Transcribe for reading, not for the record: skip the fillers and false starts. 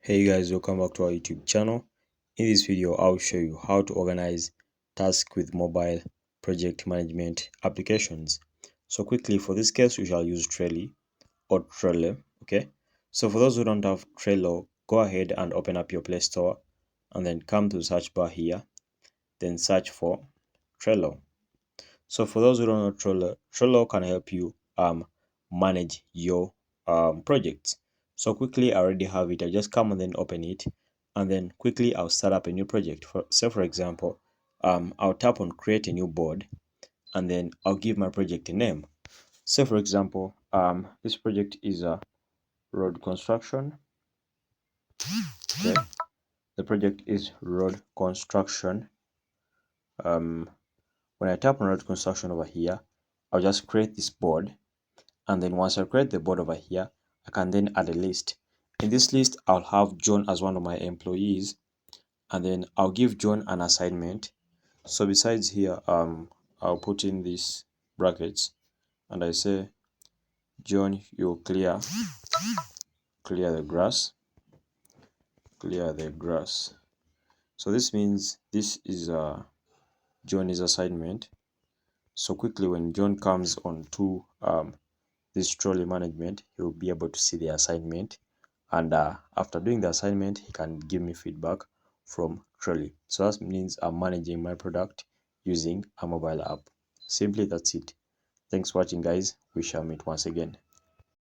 Hey guys, welcome back to our YouTube channel. In this video, I'll show you how to organize tasks with mobile project management applications. So quickly, for this case, we shall use Trello or Trello. Okay. So for those who don't have Trello, go ahead and open up your Play Store and then come to the search bar here. Then search for Trello. So for those who don't know Trello, Trello can help you manage your projects. So quickly, I already have it. I just come and then open it, and then quickly I'll start up a new project. For example, I'll tap on create a new board, and then I'll give my project a name. So for example, this project is a road construction. Okay, the project is road construction. When I tap on road construction over here, I'll just create this board. And then once I create the board over here, I can then add a list. In this list, I'll have John as one of my employees, and then I'll give John an assignment. So besides here, I'll put in these brackets, and I say, John, you clear the grass, clear the grass. So this means this is John's assignment. So quickly, when John comes on to this trolley management, he'll be able to see the assignment, and after doing the assignment, he can give me feedback from trolley. So that means I'm managing my product using a mobile app. Simply, that's it. Thanks for watching, guys. We shall meet once again.